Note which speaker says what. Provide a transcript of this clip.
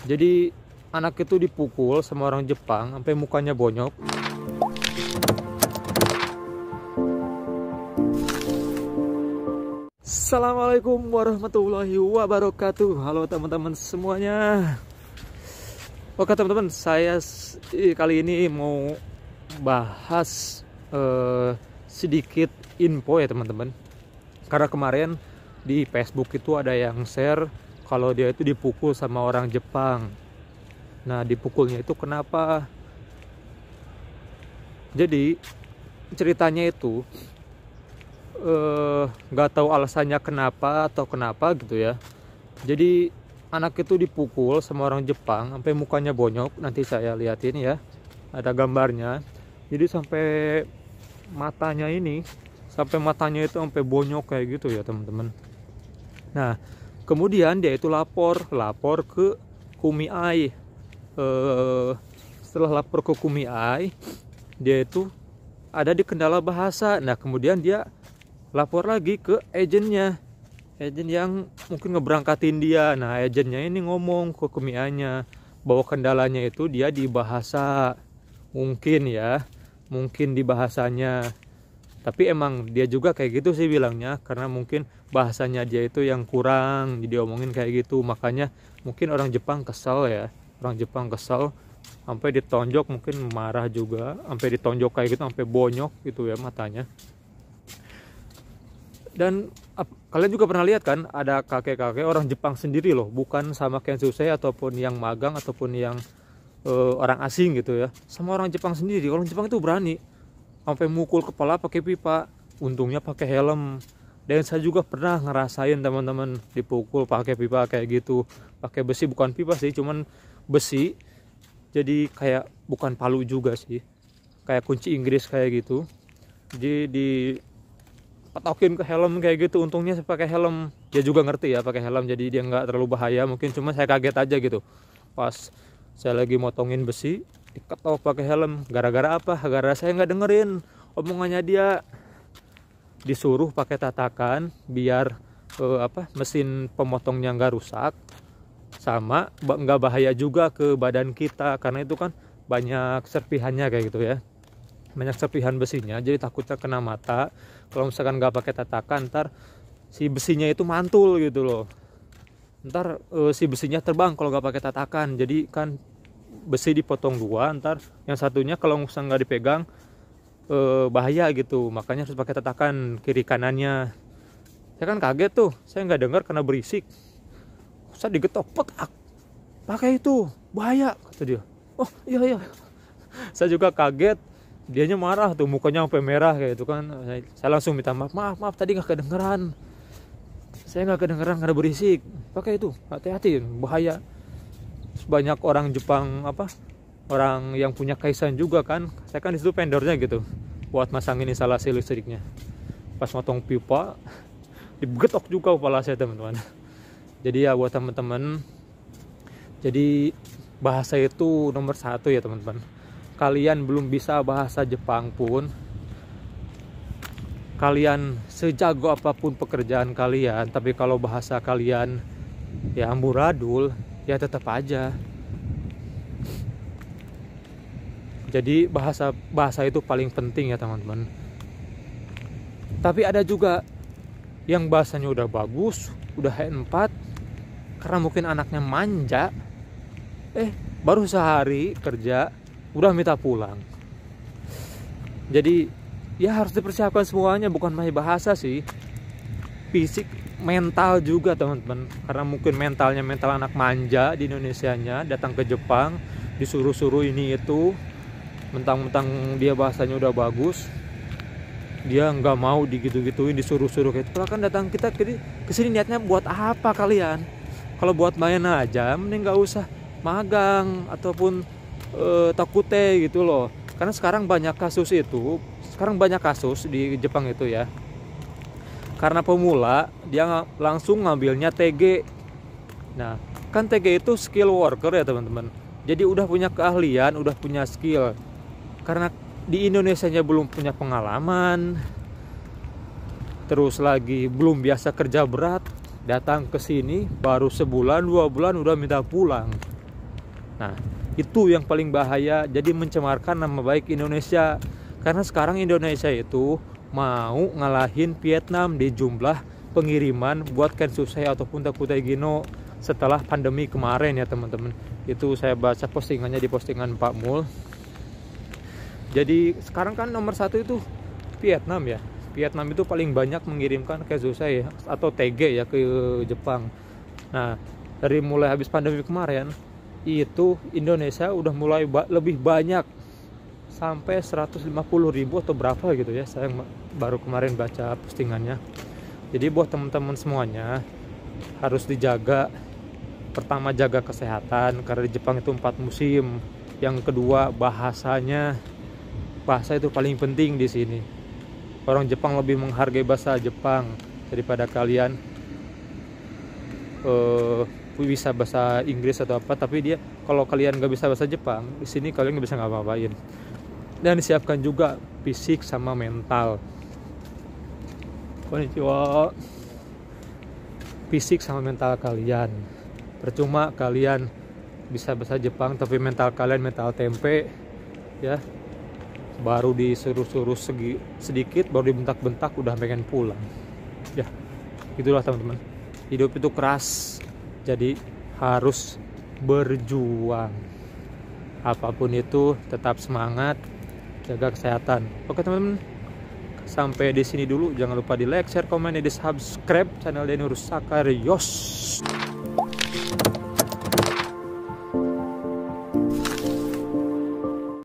Speaker 1: Jadi anak itu dipukul sama orang Jepang sampai mukanya bonyok. Assalamualaikum warahmatullahi wabarakatuh. Halo teman-teman semuanya. Oke teman-teman, saya kali ini mau bahas sedikit info ya teman-teman. Karena kemarin di Facebook itu ada yang share kalau dia itu dipukul sama orang Jepang. Nah, dipukulnya itu kenapa? Jadi ceritanya itu nggak tahu alasannya kenapa atau kenapa gitu ya. Jadi anak itu dipukul sama orang Jepang sampai mukanya bonyok. Nanti saya liatin ya, ada gambarnya. Jadi sampai matanya itu sampai bonyok kayak gitu ya teman-teman. Nah, kemudian dia itu lapor ke KUMI. Setelah lapor ke KUMI, dia itu ada di kendala bahasa. Nah, kemudian dia lapor lagi ke agen yang mungkin ngeberangkatin dia. Nah, agennya ini ngomong ke KUMI-nya bahwa kendalanya itu dia di bahasa, mungkin di bahasanya. Tapi emang dia juga kayak gitu sih bilangnya, karena mungkin bahasanya dia itu yang kurang, jadi omongin kayak gitu. Makanya mungkin orang Jepang kesel ya, sampai ditonjok, mungkin marah juga, sampai ditonjok kayak gitu, sampai bonyok gitu ya matanya. Dan kalian juga pernah lihat kan, ada kakek-kakek orang Jepang sendiri loh, bukan sama Kensusei ataupun yang magang ataupun yang orang asing gitu ya, sama orang Jepang sendiri. Orang Jepang itu berani sampai mukul kepala pakai pipa, untungnya pakai helm. Dan saya juga pernah ngerasain teman-teman dipukul pakai pipa kayak gitu, pakai besi, bukan pipa sih, cuman besi, jadi kayak bukan palu juga sih, kayak kunci Inggris kayak gitu. Jadi dipatokin ke helm kayak gitu. Untungnya saya pakai helm, dia juga ngerti ya pakai helm, jadi dia nggak terlalu bahaya. Mungkin cuma saya kaget aja gitu pas saya lagi motongin besi, diketok pakai helm. Gara-gara apa? Gara-gara saya nggak dengerin omongannya dia. Disuruh pakai tatakan biar mesin pemotongnya nggak rusak, sama nggak bahaya juga ke badan kita, karena itu kan banyak serpihannya kayak gitu ya, banyak serpihan besinya. Jadi takutnya kena mata. Kalau misalkan nggak pakai tatakan, ntar si besinya itu mantul gitu loh. Ntar si besinya terbang kalau nggak pakai tatakan. Jadi kan besi dipotong dua, ntar yang satunya kalau misalnya nggak dipegang bahaya gitu. Makanya harus pakai tatakan kiri kanannya. Saya kan kaget tuh, saya nggak dengar karena berisik. Saya digetok, petak, pakai itu bahaya kata dia. Oh iya. Saya juga kaget. Dianya marah tuh, mukanya sampai merah kayak itu kan. Saya langsung minta maaf tadi nggak kedengeran. Saya nggak kedengeran karena berisik. Pakai itu, hati-hati, bahaya. Banyak orang Jepang orang yang punya kaisan juga kan. Saya kan disitu vendornya gitu, buat masangin instalasi listriknya. Pas motong pipa, digetok juga kepala saya teman-teman. Jadi ya buat teman-teman, jadi bahasa itu nomor satu ya teman-teman. Kalian belum bisa bahasa Jepang pun, kalian sejago apapun pekerjaan kalian, tapi kalau bahasa kalian ya amburadul, ya tetap aja. Jadi bahasa itu paling penting ya teman-teman. Tapi ada juga yang bahasanya udah bagus, udah H4, karena mungkin anaknya manja, baru sehari kerja udah minta pulang. Jadi ya harus dipersiapkan semuanya, bukan main bahasa sih, fisik, mental juga teman-teman. Karena mungkin mental anak manja di Indonesianya, datang ke Jepang disuruh-suruh ini itu, mentang-mentang dia bahasanya udah bagus, dia nggak mau digitu-gituin, disuruh-suruh kayak itu. Kan datang kita ke sini niatnya buat apa kalian? Kalau buat main aja, mending nggak usah magang ataupun takute gitu loh. Karena sekarang banyak kasus di Jepang itu ya. Karena pemula, dia langsung ngambilnya TG. Nah, kan TG itu skill worker ya teman-teman. Jadi udah punya keahlian, udah punya skill. Karena di Indonesianya belum punya pengalaman, terus lagi belum biasa kerja berat, datang ke sini baru sebulan 2 bulan udah minta pulang. Nah, itu yang paling bahaya, jadi mencemarkan nama baik Indonesia. Karena sekarang Indonesia itu mau ngalahin Vietnam di jumlah pengiriman buat Kensusei ataupun Takutai Gino setelah pandemi kemarin ya teman-teman. Itu saya baca postingannya di postingan Pak Mul. Jadi sekarang kan nomor 1 itu Vietnam ya. Vietnam itu paling banyak mengirimkan Kensusei atau TG ya ke Jepang. Nah, dari mulai habis pandemi kemarin itu Indonesia udah mulai lebih banyak, sampai 150.000 atau berapa gitu ya, saya baru kemarin baca postingannya. Jadi buat teman-teman semuanya harus dijaga. Pertama, jaga kesehatan karena di Jepang itu 4 musim. Yang kedua, bahasa itu paling penting di sini. Orang Jepang lebih menghargai bahasa Jepang daripada kalian bisa bahasa Inggris atau apa, tapi dia kalau kalian nggak bisa bahasa Jepang di sini kalian nggak bisa ngapa-ngapain. Dan siapkan juga fisik sama mental. Konnichiwa. Fisik sama mental kalian. Percuma kalian bisa bahasa Jepang tapi mental kalian mental tempe ya, baru disuruh-suruh sedikit baru dibentak-bentak udah pengen pulang ya. Itulah teman-teman, hidup itu keras, jadi harus berjuang. Apapun itu tetap semangat, jaga kesehatan. Oke teman-teman, sampai di sini dulu. Jangan lupa di like, share, komen, dan di subscribe channel Denny Rusakarios.